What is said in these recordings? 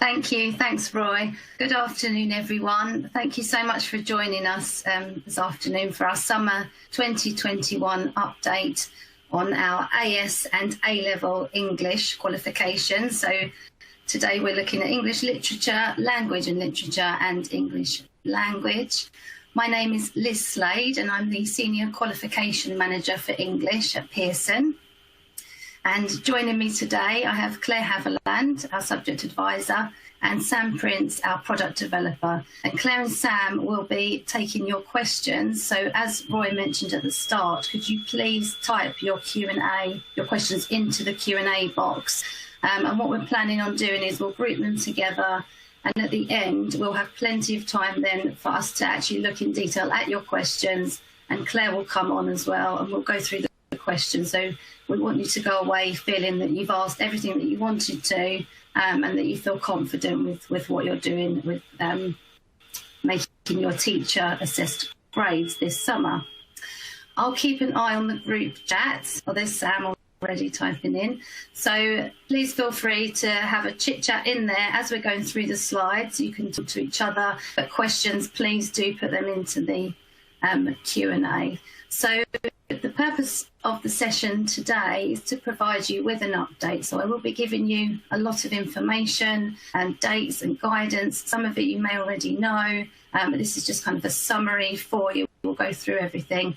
Thank you. Thanks, Roy. Good afternoon, everyone. Thank you so much for joining us this afternoon for our summer 2021 update on our AS and A-level English qualifications. So today we're looking at English literature, language and literature, and English language. My name is Liz Slade and I'm the Senior Qualification Manager for English at Pearson. And joining me today, I have Claire Haviland, our Subject Advisor, and Sam Prince, our Product Developer. And Claire and Sam will be taking your questions. So as Roy mentioned at the start, could you please type your Q&A, your questions into the Q&A box? And what we're planning on doing is we'll group them together. And at the end, we'll have plenty of time then for us to actually look in detail at your questions. And Claire will come on as well, and we'll go through the questions. So we want you to go away feeling that you've asked everything that you wanted to, and that you feel confident with what you're doing with making your teacher assessed grades this summer. I'll keep an eye on the group chat. Oh, there's Sam already typing in. So please feel free to have a chit chat in there as we're going through the slides. You can talk to each other, but questions, please do put them into the Q&A. So the purpose of the session today is to provide you with an update. So I will be giving you a lot of information and dates and guidance. Some of it you may already know, but this is just kind of a summary for you. We'll go through everything.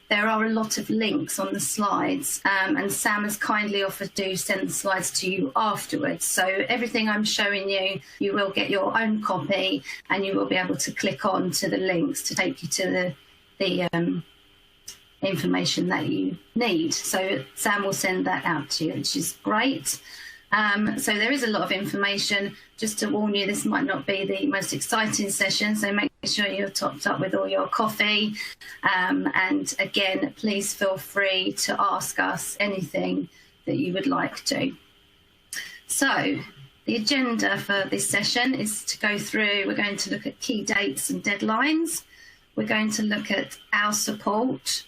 There are a lot of links on the slides, and Sam has kindly offered to send the slides to you afterwards. So everything I'm showing you, you will get your own copy, and you will be able to click on to the links to take you to the information that you need. So Sam will send that out to you, which is great. So there is a lot of information. Just to warn you, this might not be the most exciting session, so make sure you're topped up with all your coffee. And again, please feel free to ask us anything that you would like to. So the agenda for this session is to go through, we're going to look at key dates and deadlines. We're going to look at our support,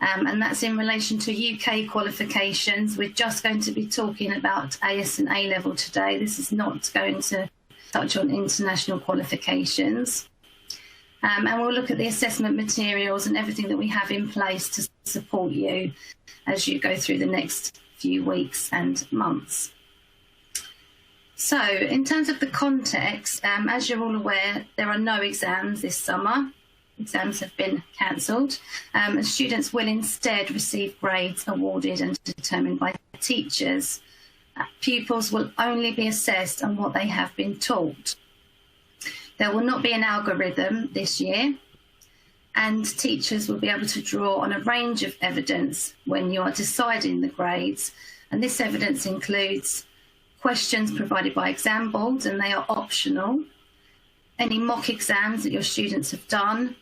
and that's in relation to UK qualifications. We're just going to be talking about AS and A-level today. This is not going to touch on international qualifications. And we'll look at the assessment materials and everything that we have in place to support you as you go through the next few weeks and months. So in terms of the context, as you're all aware, there are no exams this summer. Exams have been cancelled. Students will instead receive grades awarded and determined by teachers. Pupils will only be assessed on what they have been taught. There will not be an algorithm this year, and teachers will be able to draw on a range of evidence when you are deciding the grades. And this evidence includes questions provided by exam boards, and they are optional. Any mock exams that your students have done,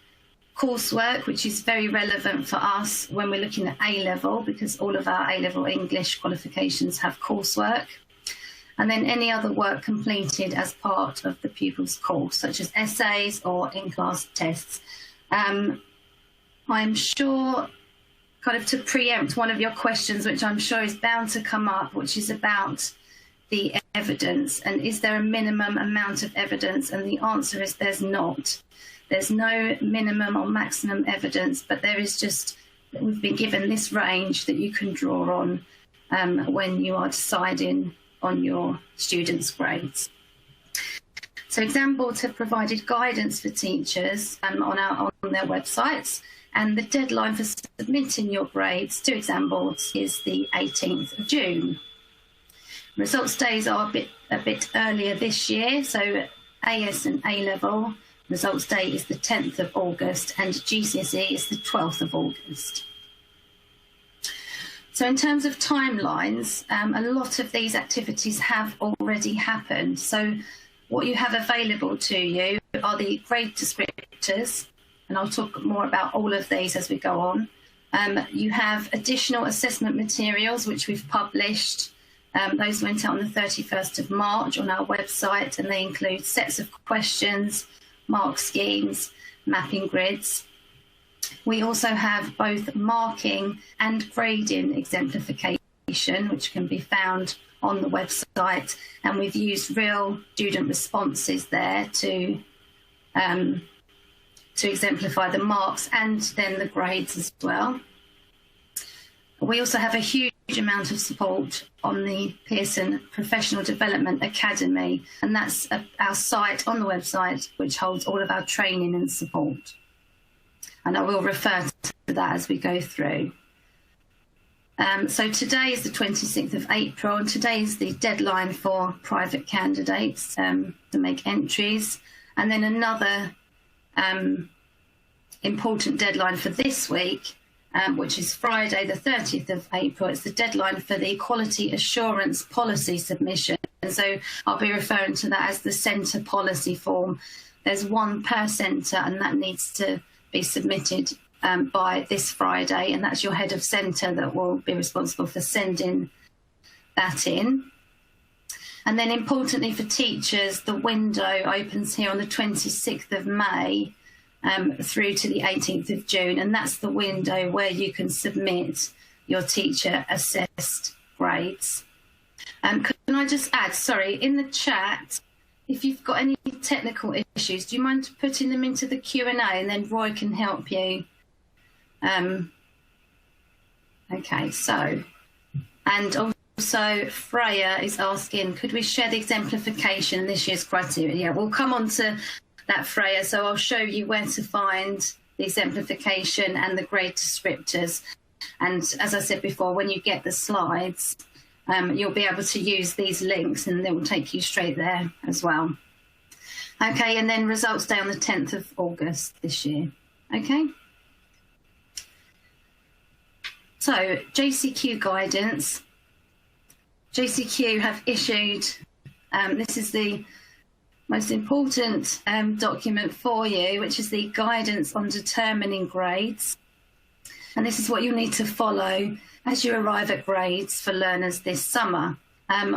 coursework, which is very relevant for us when we're looking at A-level, because all of our A-level English qualifications have coursework, and then any other work completed as part of the pupil's course, such as essays or in-class tests. I'm sure, kind of to preempt one of your questions, which I'm sure is bound to come up, which is about the evidence, and is there a minimum amount of evidence? And the answer is there's not. There's no minimum or maximum evidence, but there is just, we've been given this range that you can draw on when you are deciding on your students' grades. So exam boards have provided guidance for teachers on their websites, and the deadline for submitting your grades to exam boards is the 18th of June. Results days are a bit earlier this year, so AS and A-level results day is the 10th of August and GCSE is the 12th of August. So in terms of timelines, a lot of these activities have already happened. So what you have available to you are the grade descriptors, and I'll talk more about all of these as we go on. You have additional assessment materials which we've published. Those went out on the 31st of March on our website, and they include sets of questions, mark schemes, mapping grids. We also have both marking and grading exemplification, which can be found on the website, and we've used real student responses there to exemplify the marks and then the grades as well. We also have a huge amount of support on the Pearson Professional Development Academy, and that's our site on the website which holds all of our training and support. And I will refer to that as we go through. So today is the 26th of April, and today is the deadline for private candidates to make entries. And then another important deadline for this week, which is Friday, the 30th of April. It's the deadline for the Quality Assurance Policy submission. And so I'll be referring to that as the centre policy form. There's one per centre, and that needs to be submitted by this Friday, and that's your head of centre that will be responsible for sending that in. And then importantly for teachers, the window opens here on the 26th of May through to the 18th of June, and that's the window where you can submit your teacher assessed grades. Can I just add, sorry, in the chat, if you've got any technical issues, do you mind putting them into the Q&A, and then Roy can help you? Okay, so, and also Freya is asking, could we share the exemplification this year's criteria? Yeah, we'll come on to that, Freya, so I'll show you where to find the exemplification and the grade descriptors. And as I said before, when you get the slides, you'll be able to use these links and they will take you straight there as well. Okay, and then results day on the 10th of August this year. Okay. So JQC Guidance. JQC have issued, this is the most important document for you, which is the Guidance on Determining Grades. And this is what you need to follow as you arrive at grades for learners this summer.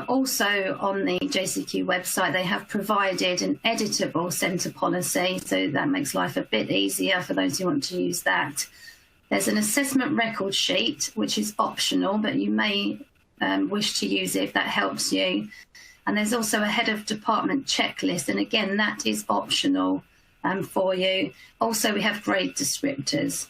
Also on the JQC website, they have provided an editable centre policy, so that makes life a bit easier for those who want to use that. There's an assessment record sheet, which is optional, but you may wish to use it if that helps you. And there's also a head of department checklist, and again, that is optional for you. Also, we have grade descriptors.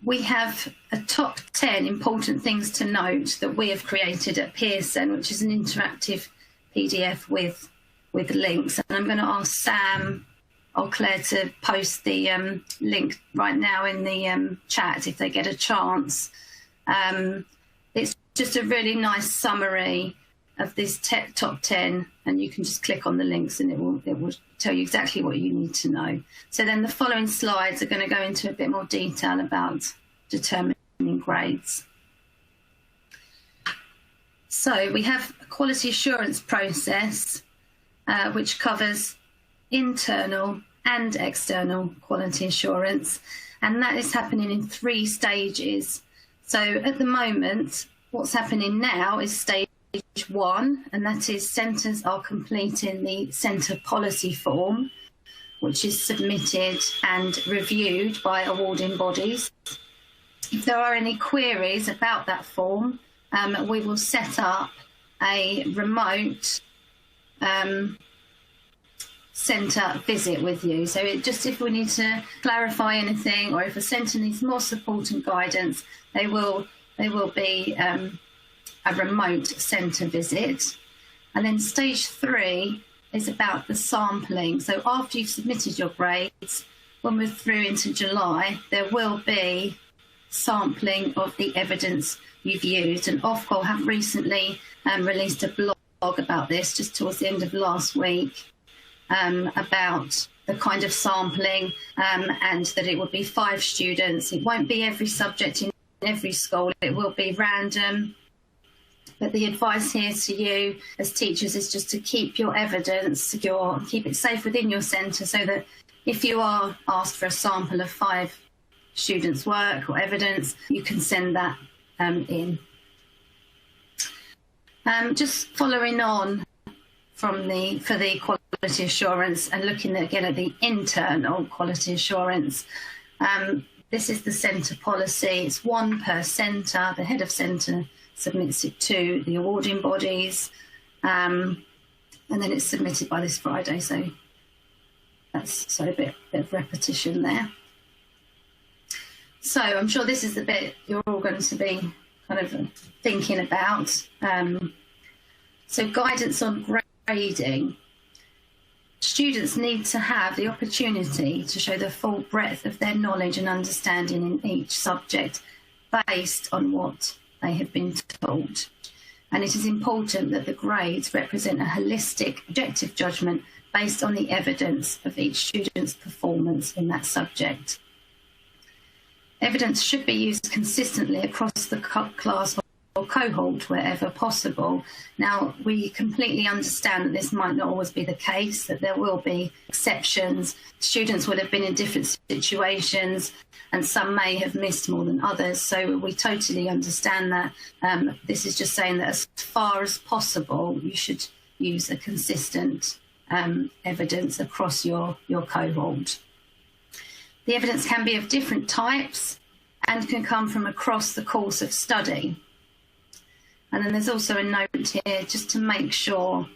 We have a top 10 important things to note that we have created at Pearson, which is an interactive PDF with links. And I'm going to ask Sam or Claire to post the link right now in the chat if they get a chance. It's just a really nice summary of this top 10, and you can just click on the links and it will tell you exactly what you need to know. So then the following slides are going to go into a bit more detail about determining grades. So we have a quality assurance process which covers internal and external quality assurance, and that is happening in 3 stages. So at the moment, what's happening now is stage 1, and that is centres are completing the centre policy form, which is submitted and reviewed by awarding bodies. If there are any queries about that form, we will set up a remote centre visit with you. So if we need to clarify anything, or if a centre needs more support and guidance, there will be a remote centre visit. And then stage 3 is about the sampling. So after you've submitted your grades, when we're through into July, there will be sampling of the evidence you've used. And Ofqual have recently released a blog about this just towards the end of last week, about the kind of sampling, and that it would be 5 students. It won't be every subject in every school, it will be random. But the advice here to you as teachers is just to keep your evidence secure, keep it safe within your centre, so that if you are asked for a sample of 5 students' work or evidence, you can send that in. Just following on from for the quality assurance and looking again at the internal quality assurance, this is the centre policy. It's 1 per centre. The head of centre submits it to the awarding bodies, and then it's submitted by this Friday. So that's a bit of repetition there. So I'm sure this is the bit you're all going to be kind of thinking about. So guidance on grading. Students need to have the opportunity to show the full breadth of their knowledge and understanding in each subject based on what they have been taught. And it is important that the grades represent a holistic, objective judgment based on the evidence of each student's performance in that subject. Evidence should be used consistently across the class or cohort wherever possible. Now, we completely understand that this might not always be the case, that there will be exceptions. Students will have been in different situations and some may have missed more than others. So we totally understand that. This is just saying that as far as possible, you should use a consistent evidence across your cohort. The evidence can be of different types and can come from across the course of study. And then there's also a note here just to make sure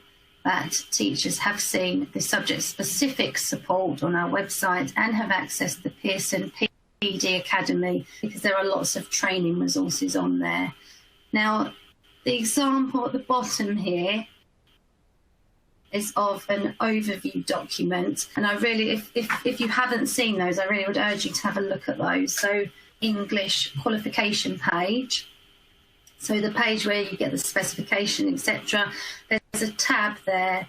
that teachers have seen the subject-specific support on our website and have accessed the Pearson PD Academy, because there are lots of training resources on there. Now, the example at the bottom here is of an overview document. And I really, if you haven't seen those, I really would urge you to have a look at those. So English qualification page. So the page where you get the specification, etc. There's a tab there,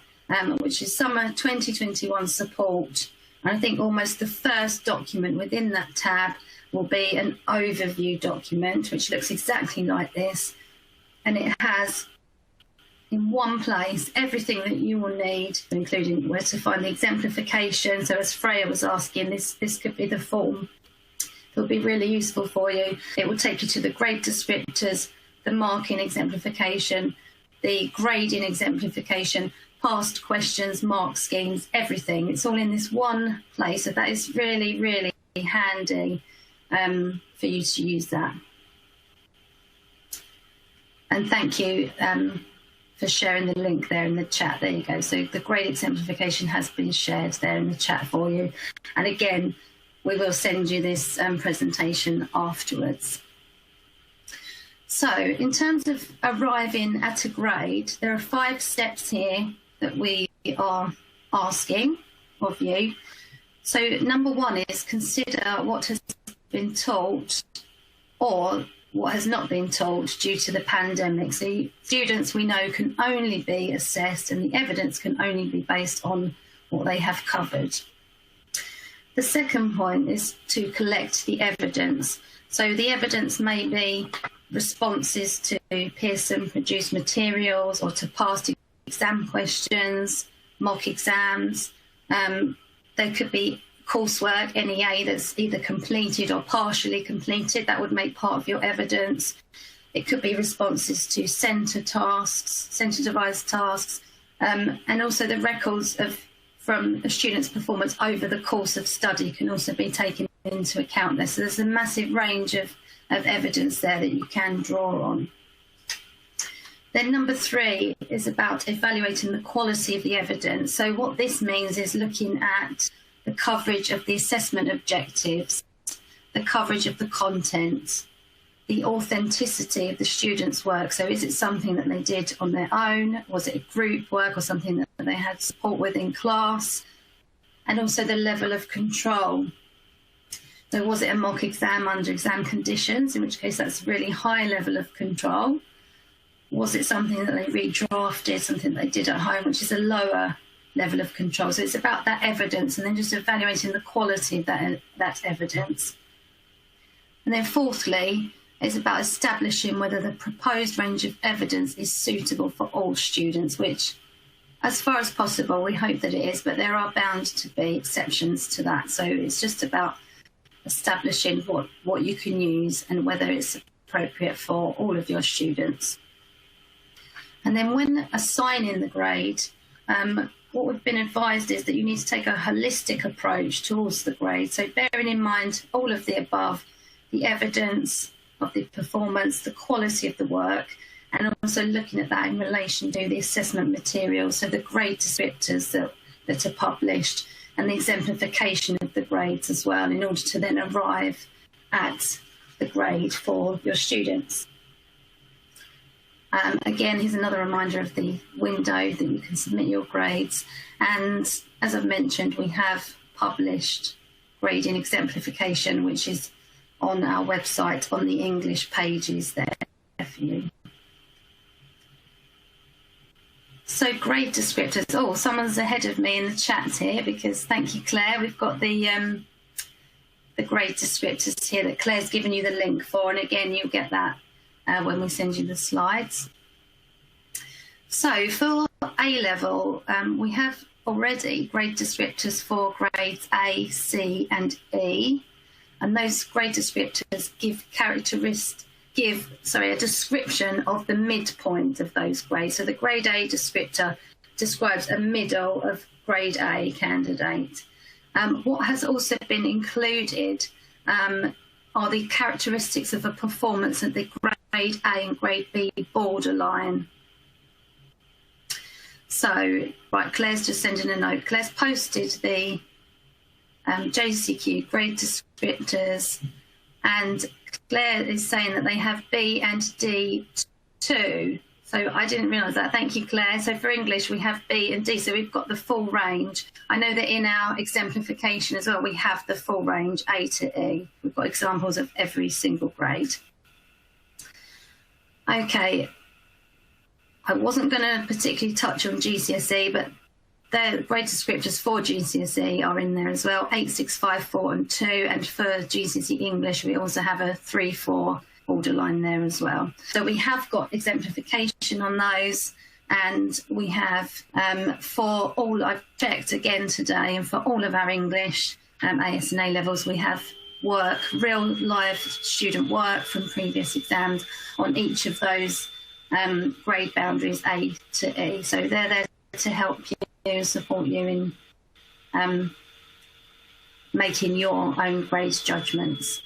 which is Summer 2021 Support. And I think almost the first document within that tab will be an overview document, which looks exactly like this. And it has in one place everything that you will need, including where to find the exemplification. So as Freya was asking, this could be the form. It'll be really useful for you. It will take you to the grade descriptors, the marking exemplification, the grading exemplification, past questions, mark schemes, everything. It's all in this one place. So that is really, really handy for you to use that. And thank you for sharing the link there in the chat. There you go. So the grade exemplification has been shared there in the chat for you. And again, we will send you this presentation afterwards. So in terms of arriving at a grade, there are 5 steps here that we are asking of you. So number 1 is consider what has been taught or what has not been taught due to the pandemic. So students, we know, can only be assessed and the evidence can only be based on what they have covered. The second point is to collect the evidence. So the evidence may be responses to Pearson produced materials or to past exam questions, mock exams. There could be coursework, NEA, that's either completed or partially completed. That would make part of your evidence. It could be responses to centre tasks, centre devised tasks, and also the records from a student's performance over the course of study can also be taken into account there. So there's a massive range of evidence there that you can draw on. Then number 3 is about evaluating the quality of the evidence. So what this means is looking at the coverage of the assessment objectives, the coverage of the content, the authenticity of the students' work. So is it something that they did on their own? Was it a group work or something that they had support with in class? And also the level of control. So was it a mock exam under exam conditions, in which case that's a really high level of control? Was it something that they redrafted, something they did at home, which is a lower level of control? So it's about that evidence and then just evaluating the quality of that evidence. And then fourthly, it's about establishing whether the proposed range of evidence is suitable for all students, which, as far as possible, we hope that it is, but there are bound to be exceptions to that. So it's just about establishing what you can use and whether it's appropriate for all of your students. And then when assigning the grade, what we've been advised is that you need to take a holistic approach towards the grade. So bearing in mind all of the above, the evidence, of the performance, the quality of the work, and also looking at that in relation to the assessment materials, so the grade descriptors that are published and the exemplification of the grades as well, in order to then arrive at the grade for your students. Again, here's another reminder of the window that you can submit your grades. And as I've mentioned, we have published grading exemplification, which is on our website on the English pages there for you. So grade descriptors. Oh, someone's ahead of me in the chat here, because thank you, Claire. We've got the grade descriptors here that Claire's given you the link for, and again, you'll get that when we send you the slides. So for A-level, we have already grade descriptors for grades A, C and E, and those grade descriptors give a description of the midpoint of those grades. So the grade A descriptor describes a middle of grade A candidate. What has also been included are the characteristics of a performance at the grade A and grade B borderline. So, right, Claire's just sending a note. Claire's posted the JCQ grade descriptors, and Claire is saying that they have B and D too. So I didn't realise that. Thank you, Claire. So for English, we have B and D. So we've got the full range. I know that in our exemplification as well, we have the full range, A to E. We've got examples of every single grade. Okay. I wasn't going to particularly touch on GCSE, but the grade descriptors for GCSE are in there as well, 8, 6, 5, 4 and 2. And for GCSE English, we also have a 3, 4 borderline there as well. So we have got exemplification on those, and we have for all, I've checked again today, and for all of our English AS and A levels, we have work, real live student work from previous exams on each of those grade boundaries A to E. So they're there to help you, support you in making your own grade judgments.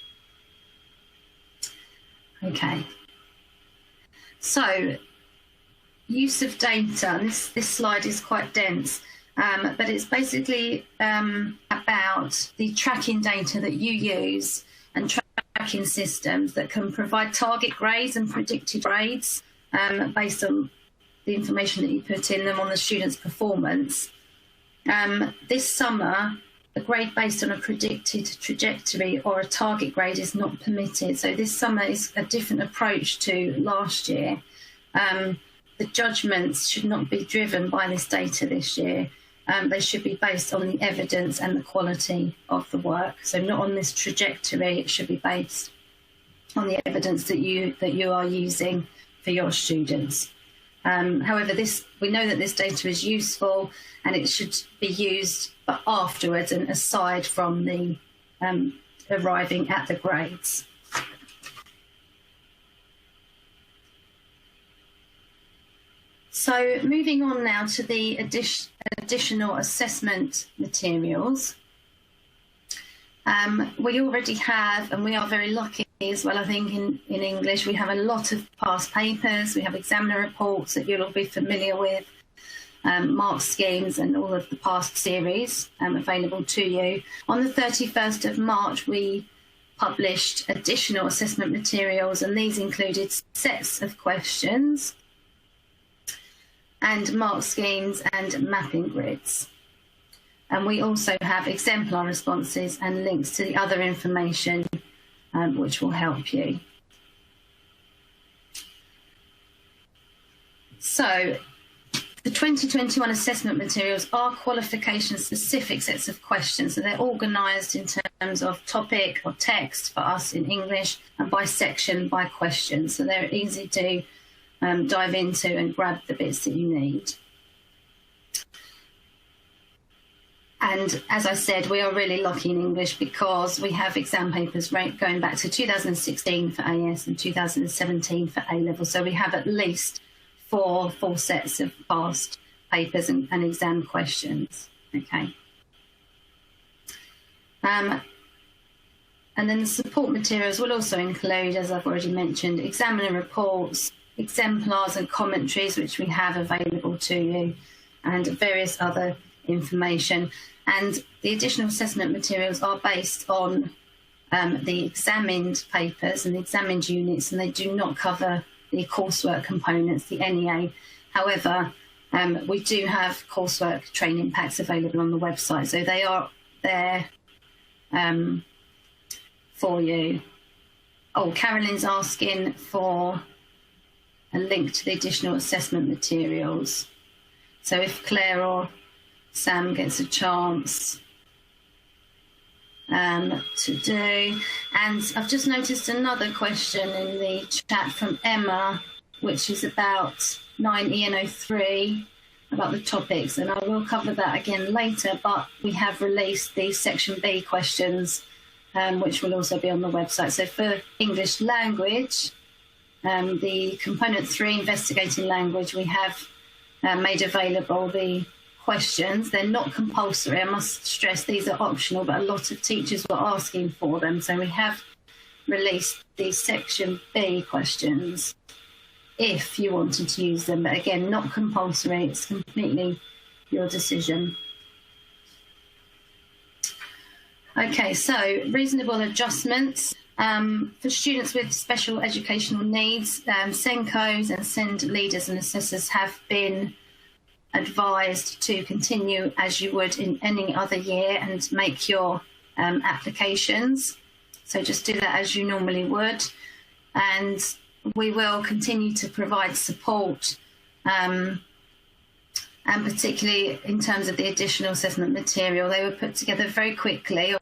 Okay, so use of data, and this slide is quite dense, but it's basically about the tracking data that you use and tracking systems that can provide target grades and predicted grades based on the information that you put in them on the student's performance. This summer, a grade based on a predicted trajectory or a target grade is not permitted. So this summer is a different approach to last year. The judgments should not be driven by this data this year. They should be based on the evidence and the quality of the work. So not on this trajectory, it should be based on the evidence that you are using for your students. However, we know that this data is useful and it should be used but afterwards and aside from the arriving at the grades. So moving on now to the additional assessment materials. We already have, and we are very lucky as well, I think, in English, we have a lot of past papers, we have examiner reports that you'll all be familiar with, mark schemes and all of the past series available to you. On the 31st of March, we published additional assessment materials, and these included sets of questions and mark schemes and mapping grids. And we also have exemplar responses and links to the other information which will help you. So the 2021 assessment materials are qualification specific sets of questions. So they're organised in terms of topic or text for us in English, and by section, by question. So they're easy to dive into and grab the bits that you need. And as I said, we are really lucky in English because we have exam papers going back to 2016 for AS and 2017 for A-level. So we have at least 4 full sets of past papers and exam questions. Okay. And then the support materials will also include, as I've already mentioned, examiner reports, exemplars and commentaries, which we have available to you, and various other information. And the additional assessment materials are based on the examined papers and the examined units, and they do not cover the coursework components, the NEA. However, we do have coursework training packs available on the website, so they are there for you. Oh, Carolyn's asking for a link to the additional assessment materials. So if Claire or Sam gets a chance to do. And I've just noticed another question in the chat from Emma, which is about 9EN03, about the topics, and I will cover that again later, but we have released the section B questions, which will also be on the website. So for English language, the component 3, investigating language, we have made available the questions. They're not compulsory, I must stress, these are optional, but a lot of teachers were asking for them, so we have released the section B questions if you wanted to use them, but again, not compulsory, it's completely your decision. Okay, so reasonable adjustments. For students with special educational needs, SENCOs and SEND leaders and assessors have been advised to continue as you would in any other year and make your applications. So just do that as you normally would. And we will continue to provide support, and particularly in terms of the additional assessment material. They were put together very quickly.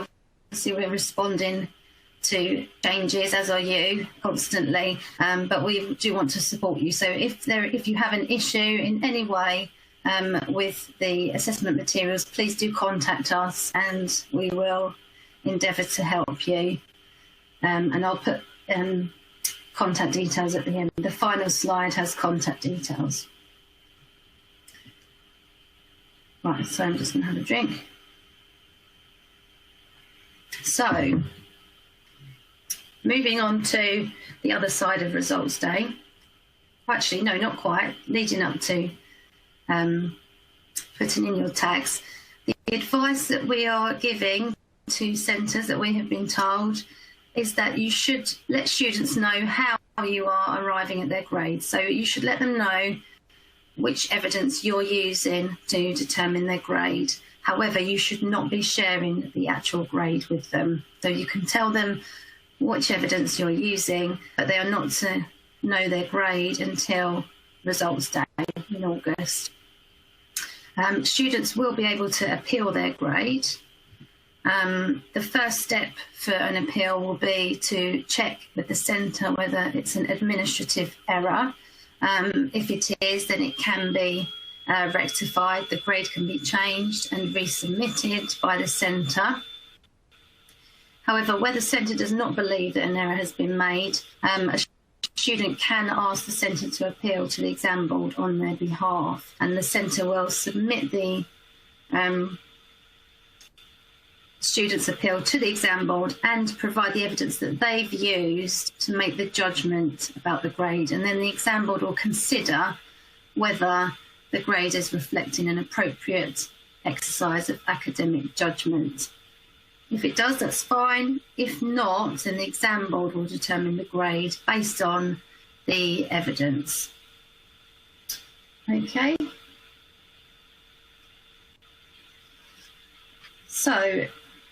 Obviously, we're responding to changes, as are you, constantly, but we do want to support you. So if you have an issue in any way with the assessment materials, please do contact us and we will endeavour to help you. And I'll put contact details at the end. The final slide has contact details. Right, so I'm just going to have a drink. So, moving on to the other side of results day. Actually, no, not quite. Leading up to putting in your tags. The advice that we are giving to centres that we have been told is that you should let students know how you are arriving at their grades. So you should let them know which evidence you're using to determine their grade. However, you should not be sharing the actual grade with them. So you can tell them which evidence you're using, but they are not to know their grade until results day in August. Students will be able to appeal their grade. The first step for an appeal will be to check with the centre whether it's an administrative error. If it is, then it can be rectified. The grade can be changed and resubmitted by the centre. However, where the centre does not believe that an error has been made, a student can ask the centre to appeal to the exam board on their behalf, and the centre will submit the student's appeal to the exam board and provide the evidence that they've used to make the judgment about the grade. And then the exam board will consider whether the grade is reflecting an appropriate exercise of academic judgment. If it does, that's fine. If not, then the exam board will determine the grade based on the evidence. Okay. So,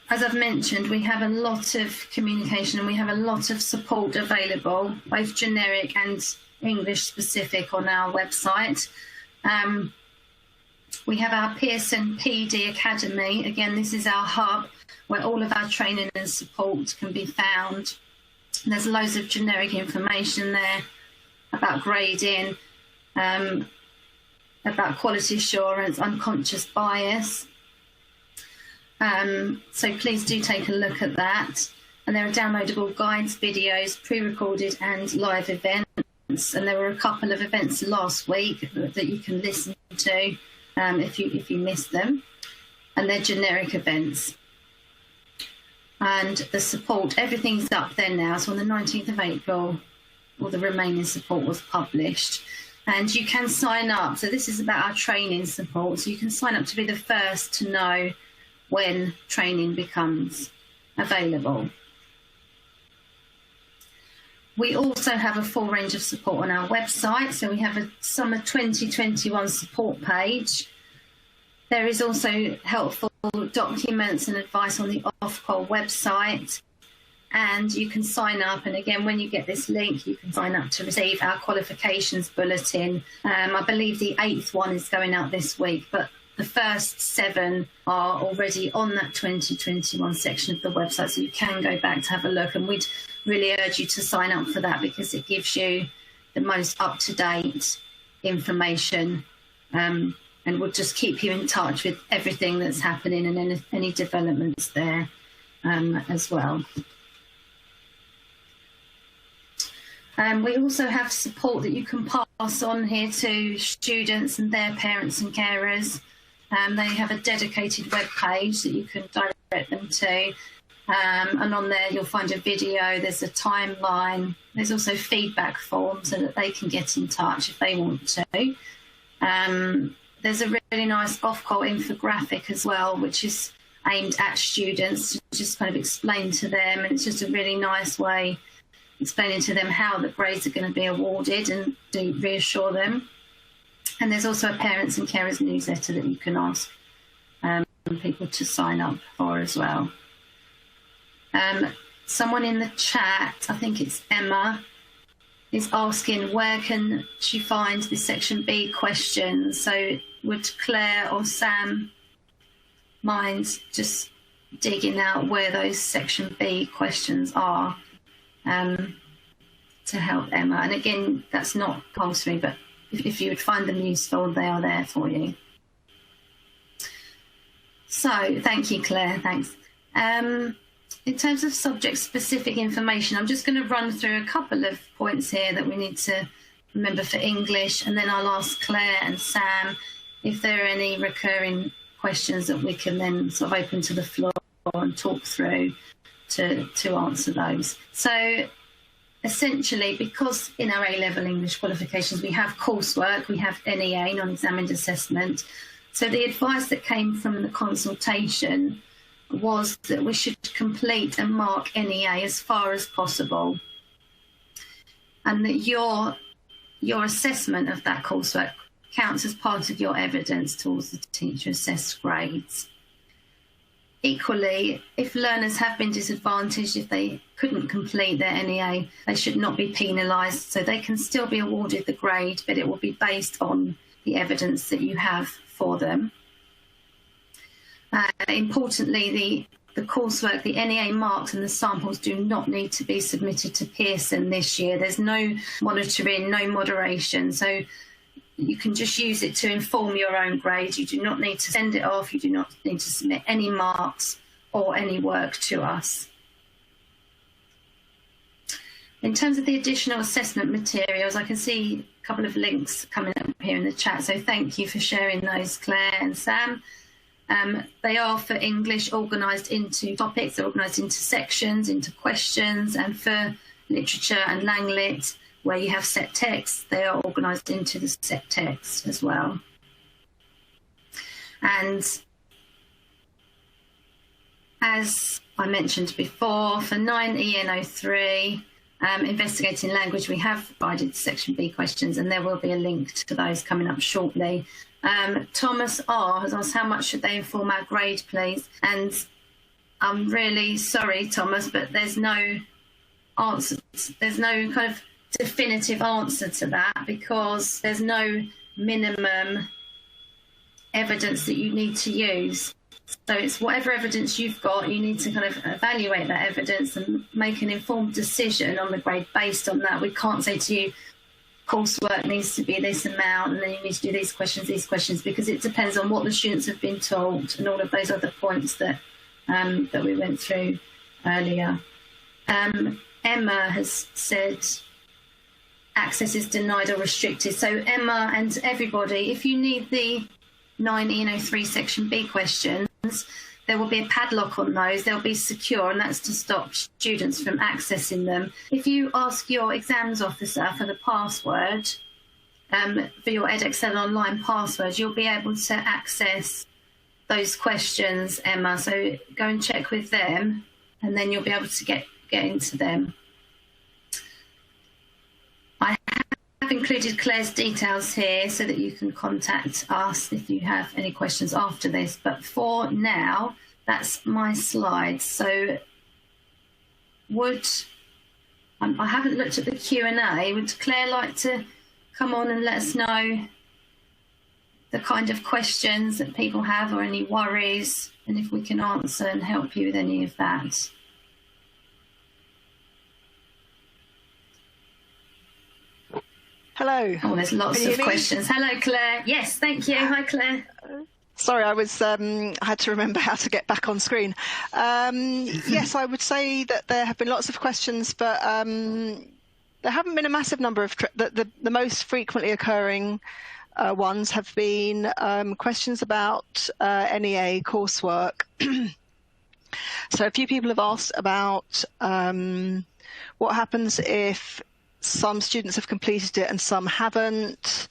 as I've mentioned, we have a lot of communication and we have a lot of support available, both generic and English specific, on our website. We have our Pearson PD Academy. Again, this is our hub where all of our training and support can be found. And there's loads of generic information there about grading, about quality assurance, unconscious bias. So please do take a look at that. And there are downloadable guides, videos, pre-recorded and live events. And there were a couple of events last week that you can listen to if you missed them. And they're generic events. And the support, everything's up there now. So on the 19th of April, all the remaining support was published. And you can sign up. So this is about our training support. So you can sign up to be the first to know when training becomes available. We also have a full range of support on our website. So we have a Summer 2021 support page. There is also helpful documents and advice on the Ofqual website. And you can sign up. And again, when you get this link, you can sign up to receive our qualifications bulletin. I believe the 8th one is going out this week, but the first 7 are already on that 2021 section of the website. So you can go back to have a look. And we'd really urge you to sign up for that because it gives you the most up-to-date information and will just keep you in touch with everything that's happening and any developments there as well. We also have support that you can pass on here to students and their parents and carers. They have a dedicated web page that you can direct them to. And on there you'll find a video, there's a timeline, there's also feedback forms so that they can get in touch if they want to. There's a really nice Ofqual infographic as well, which is aimed at students to just kind of explain to them, and it's just a really nice way explaining to them how the grades are going to be awarded and to reassure them. And there's also a parents and carers newsletter that you can ask people to sign up for as well. Someone in the chat, I think it's Emma, is asking where can she find the section B questions. So would Claire or Sam mind just digging out where those section B questions are to help Emma? And again, that's not compulsory, but if you would find them useful, they are there for you. So thank you, Claire, thanks. In terms of subject-specific information, I'm just going to run through a couple of points here that we need to remember for English, and then I'll ask Claire and Sam if there are any recurring questions that we can then sort of open to the floor and talk through to answer those. So essentially, because in our A-level English qualifications we have coursework, we have NEA, non-examined assessment. So the advice that came from the consultation was that we should complete and mark NEA as far as possible, and that your assessment of that coursework counts as part of your evidence towards the teacher assessed grades. Equally, if learners have been disadvantaged, if they couldn't complete their NEA, they should not be penalised, so they can still be awarded the grade, but it will be based on the evidence that you have for them. Importantly, the coursework, the NEA marks and the samples do not need to be submitted to Pearson this year. There's no monitoring, no moderation, so you can just use it to inform your own grade. You do not need to send it off. You do not need to submit any marks or any work to us. In terms of the additional assessment materials, I can see a couple of links coming up here in the chat, so thank you for sharing those, Claire and Sam. They are for English organised into topics, they're organised into sections, into questions, and for literature and Langlit, where you have set text, they are organised into the set text as well. And as I mentioned before, for 9EN03, investigating language, we have provided section B questions, and there will be a link to those coming up shortly. Thomas R has asked how much should they inform our grade, please? And I'm really sorry, Thomas, but there's no answer. There's no kind of definitive answer to that, because there's no minimum evidence that you need to use. So it's whatever evidence you've got, you need to kind of evaluate that evidence and make an informed decision on the grade based on that. We can't say to you, coursework needs to be this amount and then you need to do these questions, because it depends on what the students have been taught and all of those other points that that we went through earlier. Emma has said access is denied or restricted. So Emma and everybody, if you need the 9EN03 section B questions, there will be a padlock on those. They'll be secure, and that's to stop students from accessing them. If you ask your exams officer for the password, for your Edexcel online password, you'll be able to access those questions, Emma. So go and check with them, and then you'll be able to get into them. I have included Claire's details here so that you can contact us if you have any questions after this. But for now, that's my slides. So I haven't looked at the Q&A. Would Claire like to come on and let us know the kind of questions that people have or any worries, and if we can answer and help you with any of that? Hello. Oh, there's lots of questions. Hello, Claire. Yes, thank you. Hi, Claire. Sorry, I had to remember how to get back on screen. Yes, I would say that there have been lots of questions, but there haven't been a massive number of the most frequently occurring ones have been questions about NEA coursework. So a few people have asked about what happens if some students have completed it and some haven't.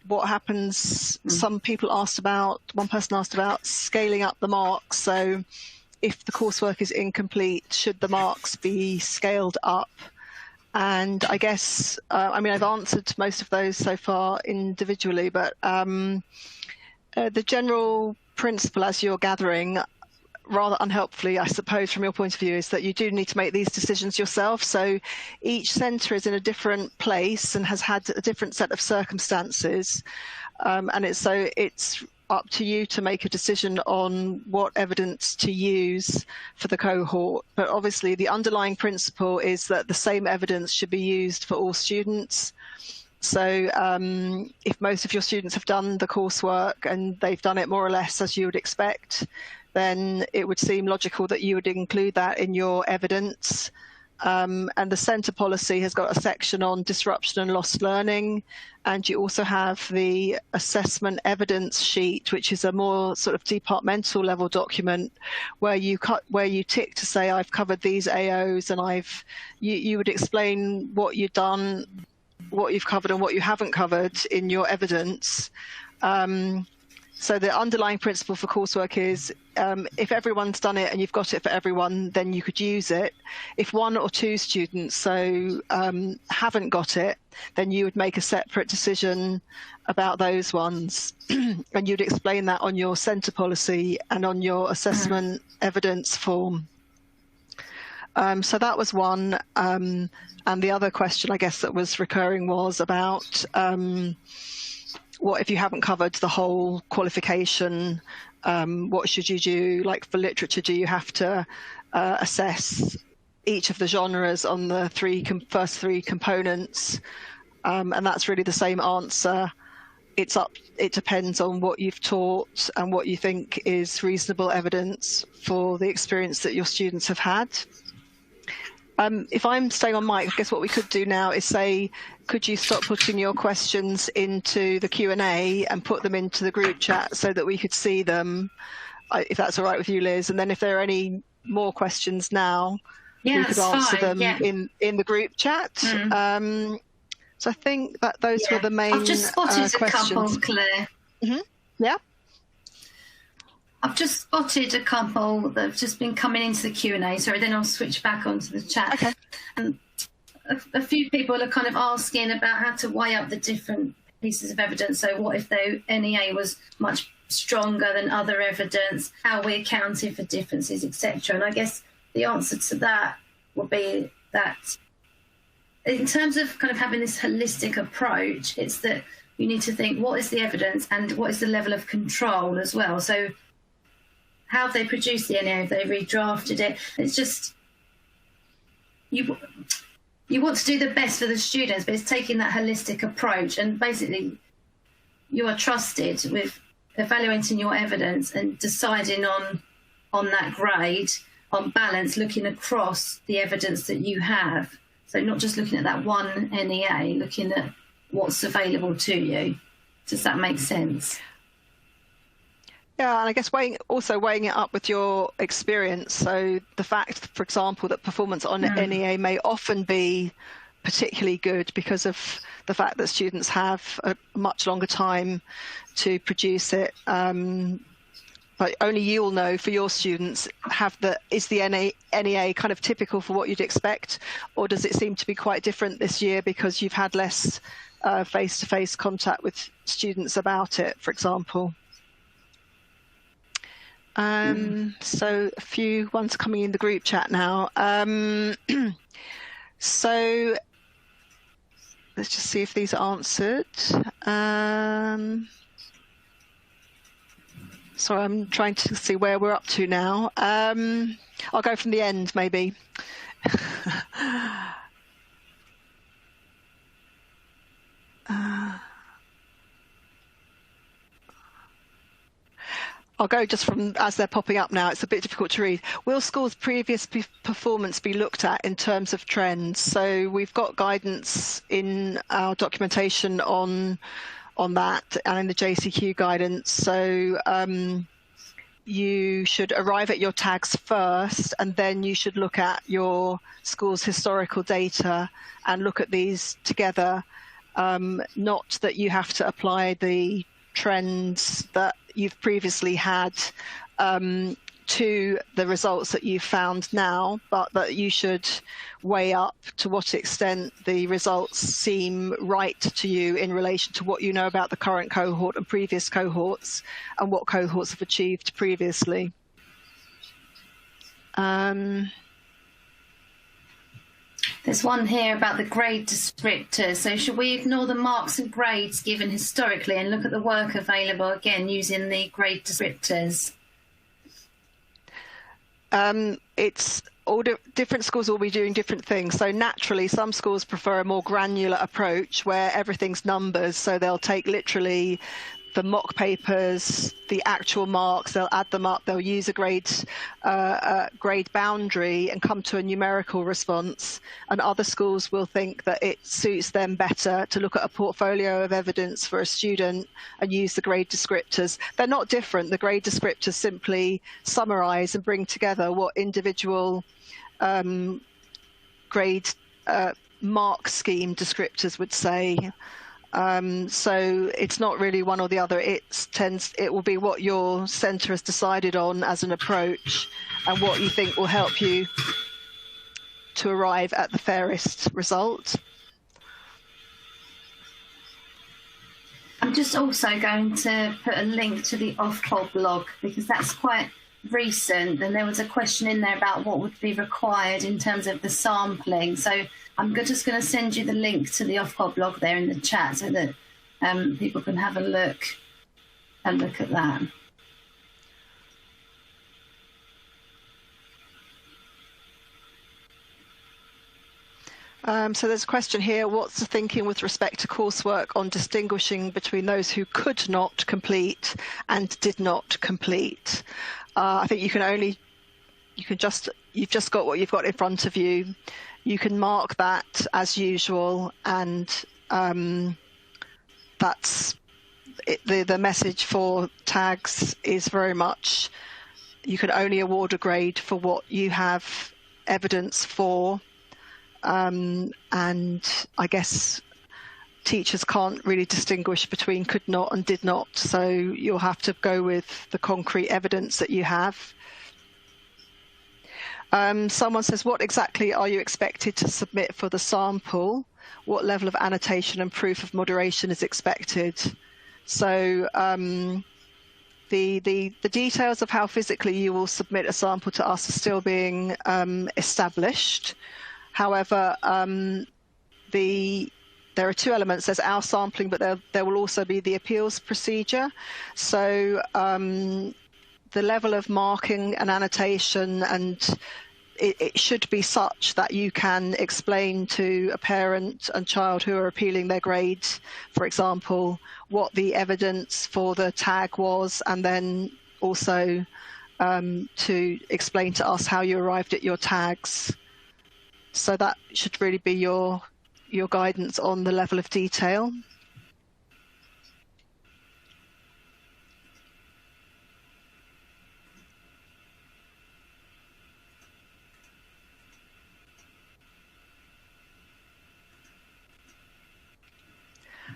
What happens, one person asked about scaling up the marks. So if the coursework is incomplete, should the marks be scaled up? And I guess, I've answered most of those so far individually, but the general principle, as you're gathering, rather unhelpfully, I suppose, from your point of view, is that you do need to make these decisions yourself. So each centre is in a different place and has had a different set of circumstances. And it's up to you to make a decision on what evidence to use for the cohort. But obviously the underlying principle is that the same evidence should be used for all students. So if most of your students have done the coursework and they've done it more or less as you would expect, then it would seem logical that you would include that in your evidence. And the centre policy has got a section on disruption and lost learning. And you also have the assessment evidence sheet, which is a more sort of departmental level document where you tick to say, I've covered these AOs, and you would explain what you've done, what you've covered and what you haven't covered in your evidence. So the underlying principle for coursework is if everyone's done it and you've got it for everyone, then you could use it. If one or two students haven't got it, then you would make a separate decision about those ones. And you'd explain that on your centre policy and on your assessment evidence form. So that was one. And the other question, I guess, that was recurring was about what if you haven't covered the whole qualification, what should you do? Like for literature, do you have to assess each of the genres on the first three components? And that's really the same answer. It depends on what you've taught and what you think is reasonable evidence for the experience that your students have had. If I'm staying on mic, I guess what we could do now is say, could you stop putting your questions into the Q&A and put them into the group chat so that we could see them, if that's all right with you, Liz? And then if there are any more questions now, we could answer them in the group chat. So I think that those were the main I've just spotted questions. a couple, Claire. Yeah. I've just spotted a couple that have just been coming into the Q&A. Sorry, then I'll switch back onto the chat. Okay. And a few people are kind of asking about how to weigh up the different pieces of evidence. So what if the NEA was much stronger than other evidence, how we accounted for differences, etc. And I guess the answer to that will be that in terms of kind of having this holistic approach, it's that you need to think what is the evidence and what is the level of control as well. So how have they produced the NEA? Have they redrafted it? It's just you want to do the best for the students, but it's taking that holistic approach, and basically you are trusted with evaluating your evidence and deciding on that grade on balance, looking across the evidence that you have. So not just looking at that one NEA, looking at what's available to you. Does that make sense? Yeah, and I guess also weighing it up with your experience. So the fact, for example, that performance on NEA may often be particularly good because of the fact that students have a much longer time to produce it. But only you will know for your students, is the NEA kind of typical for what you'd expect, or does it seem to be quite different this year because you've had less face-to-face contact with students about it, for example? So a few ones coming in the group chat now. So let's just see if these are answered. Sorry, I'm trying to see where we're up to now. I'll go from the end, maybe. I'll go just from as they're popping up now. It's a bit difficult to read. Will schools' previous performance be looked at in terms of trends? So we've got guidance in our documentation on that and in the JQC guidance. So you should arrive at your tags first, and then you should look at your school's historical data and look at these together. Not that you have to apply the trends that you've previously had to the results that you've found now, but that you should weigh up to what extent the results seem right to you in relation to what you know about the current cohort and previous cohorts and what cohorts have achieved previously. There's one here about the grade descriptors. So should we ignore the marks and grades given historically and look at the work available again using the grade descriptors? It's all different schools will be doing different things. So naturally, some schools prefer a more granular approach where everything's numbers. So they'll take literally the mock papers, the actual marks, they'll add them up, they'll use a grade boundary and come to a numerical response. And other schools will think that it suits them better to look at a portfolio of evidence for a student and use the grade descriptors. They're not different. The grade descriptors simply summarize and bring together what individual grade mark scheme descriptors would say. So it's not really one or the other. It will be what your centre has decided on as an approach and what you think will help you to arrive at the fairest result. I'm just also going to put a link to the Ofqual blog because that's quite recent, and there was a question in there about what would be required in terms of the sampling. So I'm just going to send you the link to the Ofqual blog there in the chat so that people can have a look at that. So there's a question here, what's the thinking with respect to coursework on distinguishing between those who could not complete and did not complete? I think you've just got what you've got in front of you. You can mark that as usual, and that's it. The message for tags is very much you can only award a grade for what you have evidence for. And I guess teachers can't really distinguish between could not and did not, so you'll have to go with the concrete evidence that you have. Someone says, what exactly are you expected to submit for the sample? What level of annotation and proof of moderation is expected? So the details of how physically you will submit a sample to us are still being established. However, there are two elements. There's our sampling, but there will also be the appeals procedure. So the level of marking and annotation, and it should be such that you can explain to a parent and child who are appealing their grade, for example, what the evidence for the tag was, and then also to explain to us how you arrived at your tags. So that should really be your guidance on the level of detail.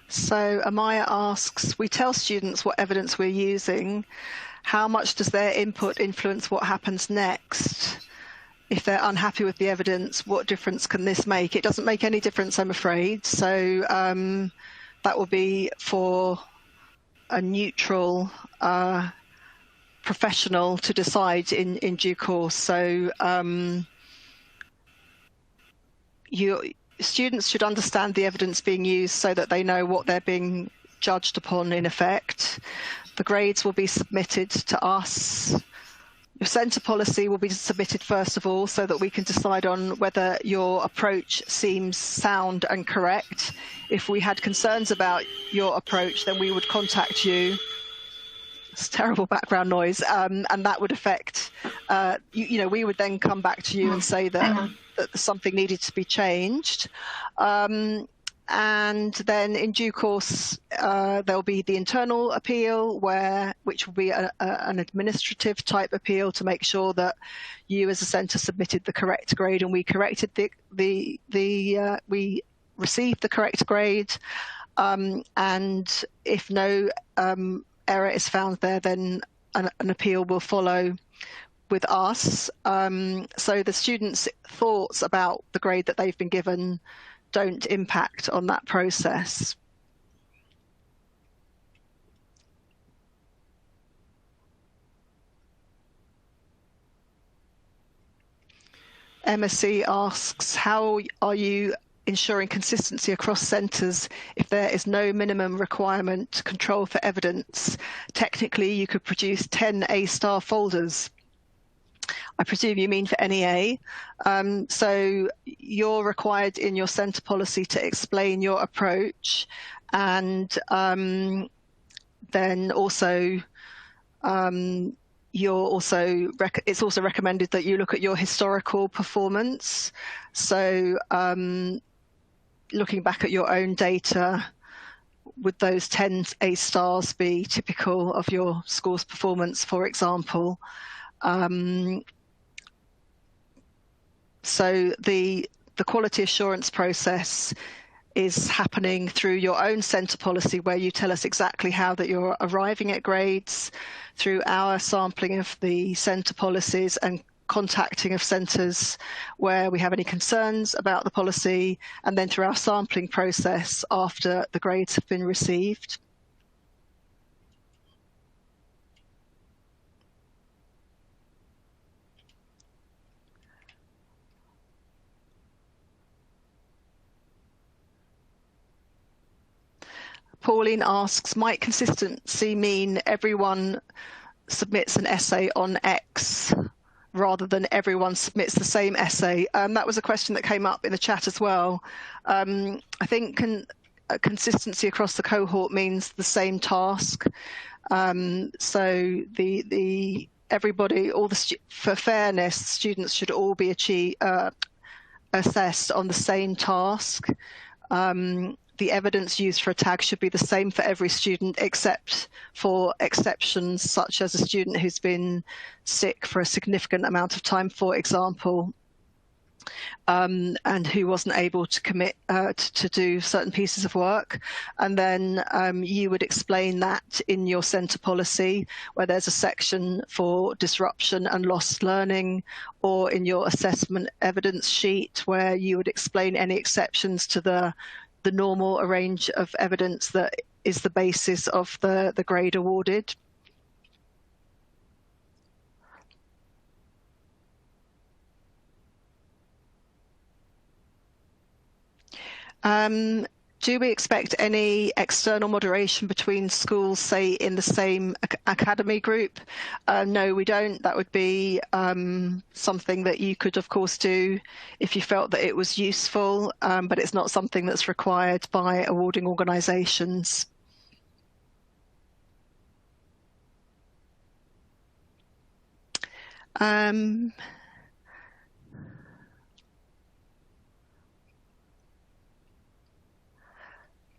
So Amaya asks, we tell students what evidence we're using. How much does their input influence what happens next? If they're unhappy with the evidence, what difference can this make? It doesn't make any difference, I'm afraid. So that will be for a neutral professional to decide in due course. So students should understand the evidence being used so that they know what they're being judged upon in effect. The grades will be submitted to us. Your centre policy will be submitted first of all so that we can decide on whether your approach seems sound and correct. If we had concerns about your approach, then we would contact you. It's terrible background noise, and that would affect, we would then come back to you and say that something needed to be changed. And then in due course, there'll be the internal appeal, which will be an administrative type appeal to make sure that you as a centre submitted the correct grade and we corrected we received the correct grade. And if no error is found there, then an appeal will follow with us. So the students' thoughts about the grade that they've been given don't impact on that process. MSc asks, how are you ensuring consistency across centres if there is no minimum requirement to control for evidence? Technically, you could produce 10 A-star folders. I presume you mean for NEA. So you're required in your centre policy to explain your approach, and then also it's also recommended that you look at your historical performance. So looking back at your own data, would those 10 A stars be typical of your school's performance, for example? So the quality assurance process is happening through your own centre policy, where you tell us exactly how that you're arriving at grades, through our sampling of the centre policies and contacting of centres where we have any concerns about the policy, and then through our sampling process after the grades have been received. Pauline asks, might consistency mean everyone submits an essay on X rather than everyone submits the same essay? That was a question that came up in the chat as well. I think consistency across the cohort means the same task. So everybody, for fairness, students should all be assessed on the same task. The evidence used for a tag should be the same for every student, except for exceptions such as a student who's been sick for a significant amount of time, for example, and who wasn't able to commit to do certain pieces of work. And then you would explain that in your centre policy, where there's a section for disruption and lost learning, or in your assessment evidence sheet, where you would explain any exceptions to the normal range of evidence that is the basis of the grade awarded. Do we expect any external moderation between schools, say, in the same academy group? No, we don't. That would be something that you could, of course, do if you felt that it was useful, but it's not something that's required by awarding organisations.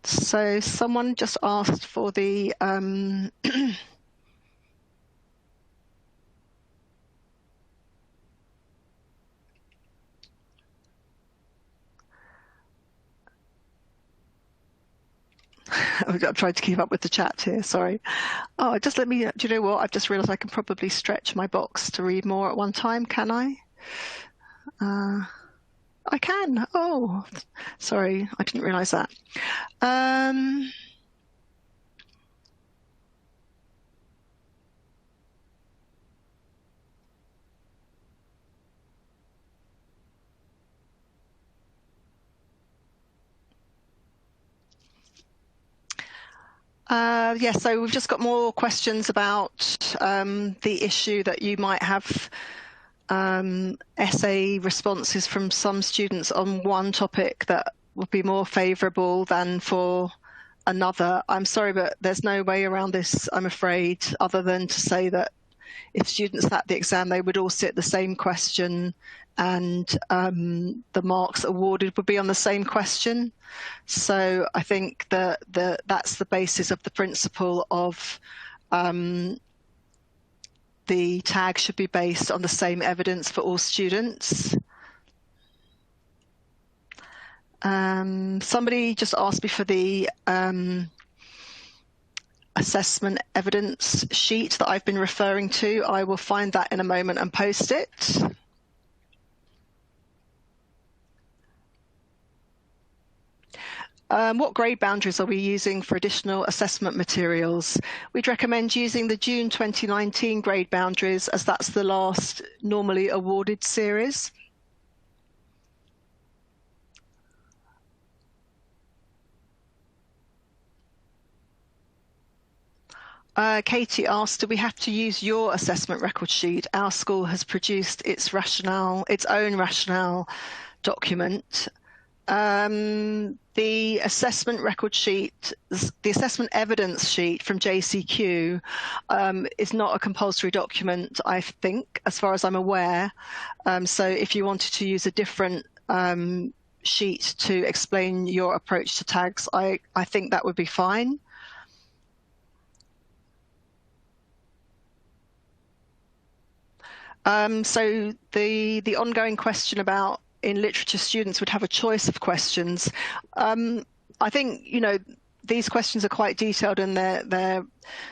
So someone just asked for the I'm trying to keep up with the chat here, sorry. Oh, just let me, do you know what? I've just realised I can probably stretch my box to read more at one time, can I? I can. Oh, sorry, I didn't realise that. Yeah, so we've just got more questions about the issue that you might have essay responses from some students on one topic that would be more favourable than for another. I'm sorry, but there's no way around this, I'm afraid, other than to say that if students sat the exam, they would all sit the same question, and the marks awarded would be on the same question. So I think that that's the basis of the principle of the tag should be based on the same evidence for all students. Somebody just asked me for the assessment evidence sheet that I've been referring to. I will find that in a moment and post it. What grade boundaries are we using for additional assessment materials? We'd recommend using the June 2019 grade boundaries, as that's the last normally awarded series. Katie asked, do we have to use your assessment record sheet? Our school has produced its own rationale document. The assessment record sheet, the assessment evidence sheet from JCQ is not a compulsory document, I think, as far as I'm aware. So if you wanted to use a different sheet to explain your approach to tags, I think that would be fine. So the ongoing question about in literature students would have a choice of questions. I think, you know, these questions are quite detailed, and they're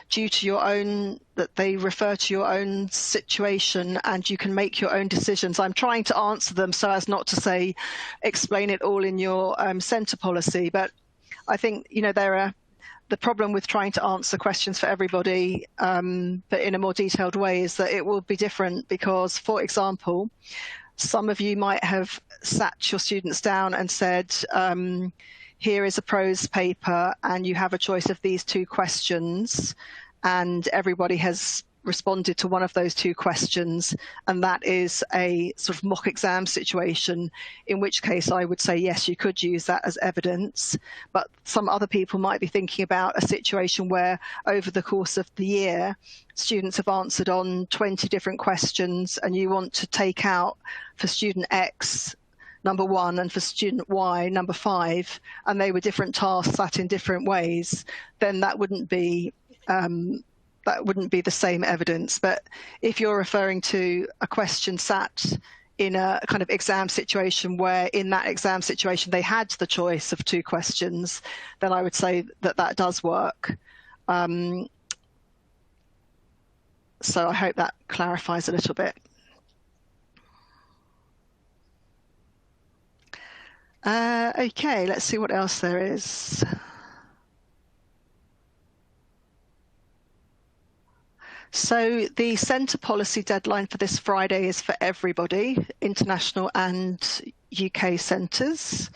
due to your own, that they refer to your own situation, and you can make your own decisions. I'm trying to answer them so as not to say explain it all in your centre policy, but I think, you know, the problem with trying to answer questions for everybody, but in a more detailed way, is that it will be different because, for example, some of you might have sat your students down and said, here is a prose paper and you have a choice of these two questions, and everybody has responded to one of those two questions, and that is a sort of mock exam situation, in which case I would say, yes, you could use that as evidence. But some other people might be thinking about a situation where over the course of the year, students have answered on 20 different questions, and you want to take out for student X number 1 and for student Y number 5, and they were different tasks sat in different ways, then that wouldn't be the same evidence. But if you're referring to a question sat in a kind of exam situation where in that exam situation they had the choice of two questions, then I would say that that does work. So I hope that clarifies a little bit. Okay, let's see what else there is. So the centre policy deadline for this Friday is for everybody, international and UK centres.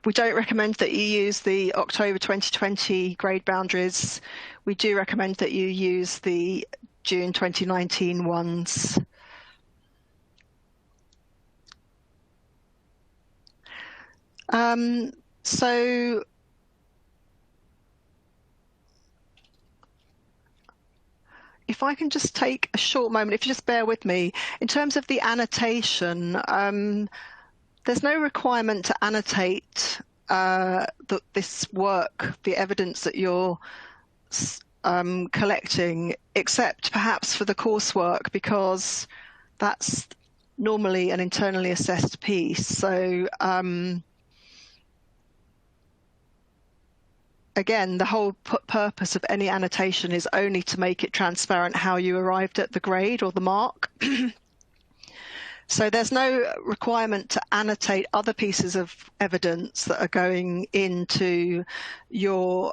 We don't recommend that you use the October 2020 grade boundaries. We do recommend that you use the June 2019 ones. So if I can just take a short moment, if you just bear with me, in terms of the annotation, There's no requirement to annotate this work, the evidence that you're collecting, except perhaps for the coursework, because that's normally an internally assessed piece. So again, the whole purpose of any annotation is only to make it transparent how you arrived at the grade or the mark. So there's no requirement to annotate other pieces of evidence that are going into your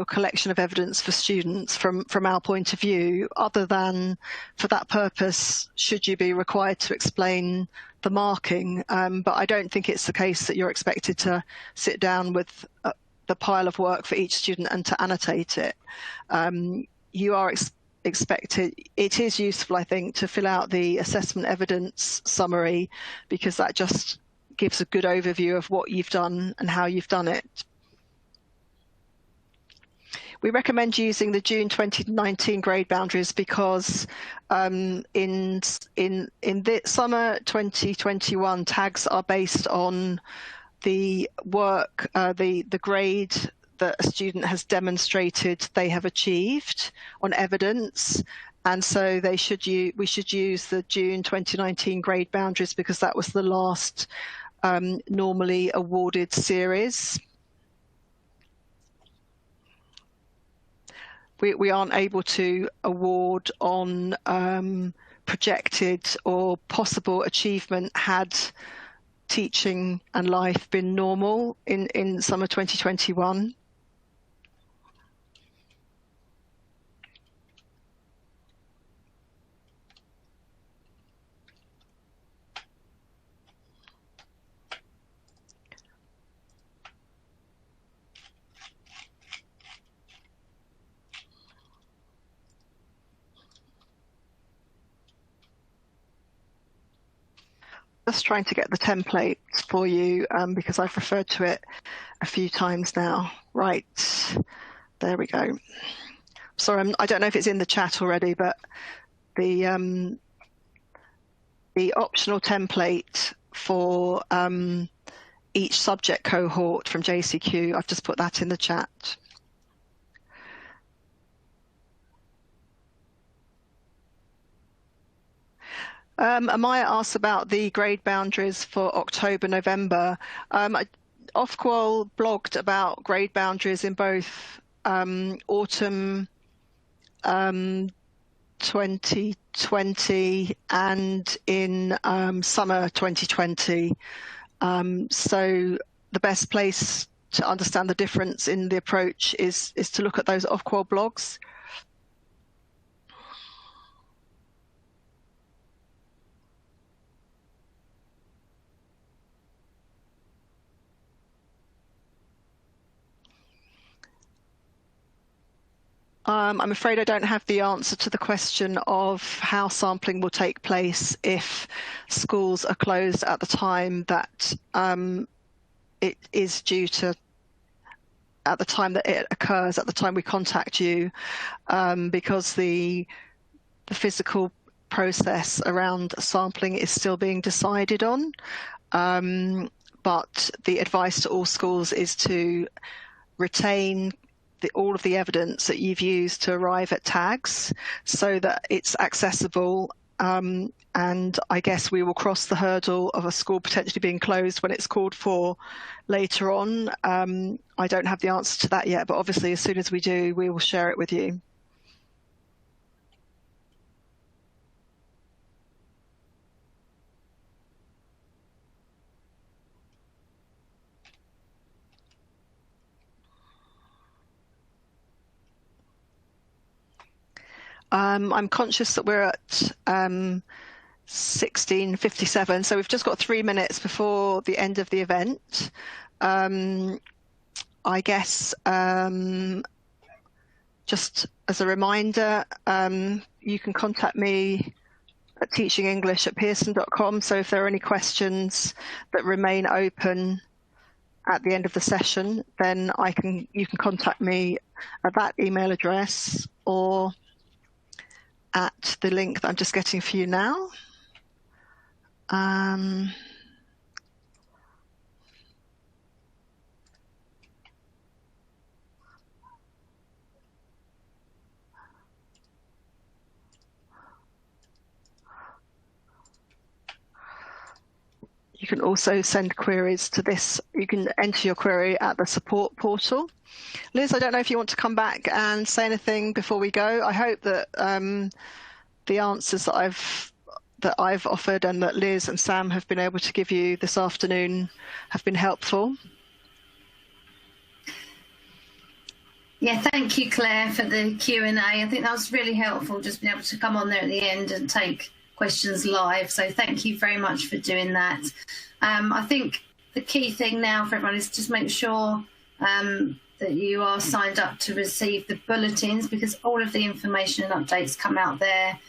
collection of evidence for students from our point of view, other than for that purpose, should you be required to explain the marking. But I don't think it's the case that you're expected to sit down with the pile of work for each student and to annotate it. You are expected, it is useful, I think, to fill out the assessment evidence summary, because that just gives a good overview of what you've done and how you've done it. We recommend using the June 2019 grade boundaries because in the summer 2021 tags are based on the work, the grade that a student has demonstrated they have achieved on evidence, and so we should use the June 2019 grade boundaries because that was the last normally awarded series. We aren't able to award on projected or possible achievement had teaching and life been normal in summer 2021. Just trying to get the template for you because I've referred to it a few times now. Right, there we go. Sorry, I don't know if it's in the chat already, but the optional template for each subject cohort from JCQ, I've just put that in the chat. Amaya asks about the grade boundaries for October, November. Ofqual blogged about grade boundaries in both autumn 2020 and in summer 2020. So the best place to understand the difference in the approach is to look at those Ofqual blogs. I'm afraid I don't have the answer to the question of how sampling will take place if schools are closed at the time that it is due to, at the time that it occurs, at the time we contact you, because the physical process around sampling is still being decided on. But the advice to all schools is to retain all of the evidence that you've used to arrive at tags so that it's accessible, and I guess we will cross the hurdle of a school potentially being closed when it's called for later on. I don't have the answer to that yet, but obviously as soon as we do, we will share it with you. I'm conscious that we're at 16:57, so we've just got 3 minutes before the end of the event. I guess just as a reminder, you can contact me at teachingenglish@pearson.com. So if there are any questions that remain open at the end of the session, then you can contact me at that email address or at the link that I'm just getting for you now. can also send queries to this. You can enter your query at the support portal. Liz, I don't know if you want to come back and say anything before we go. I hope that the answers that I've offered and that Liz and Sam have been able to give you this afternoon have been helpful. Yeah, thank you, Claire, for the Q&A. I think that was really helpful, just being able to come on there at the end and take questions live. So thank you very much for doing that. I think the key thing now for everyone is just make sure that you are signed up to receive the bulletins, because all of the information and updates come out there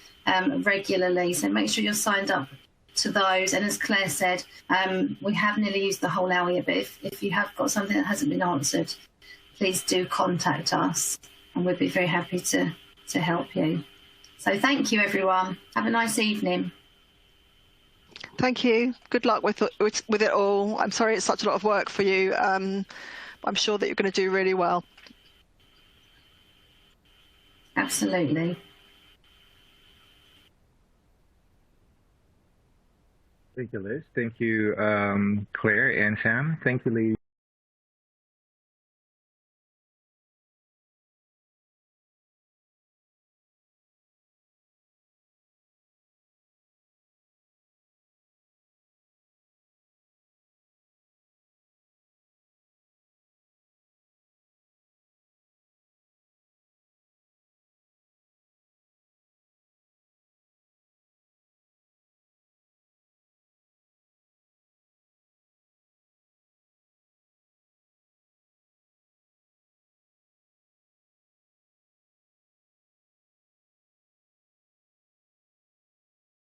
regularly. So make sure you're signed up to those. And as Claire said, we have nearly used the whole hour here, but if you have got something that hasn't been answered, please do contact us and we'd be very happy to help you. So thank you, everyone. Have a nice evening. Thank you. Good luck with it all. I'm sorry it's such a lot of work for you. I'm sure that you're going to do really well. Absolutely. Thank you, Liz. Thank you, Claire and Sam. Thank you, Lee.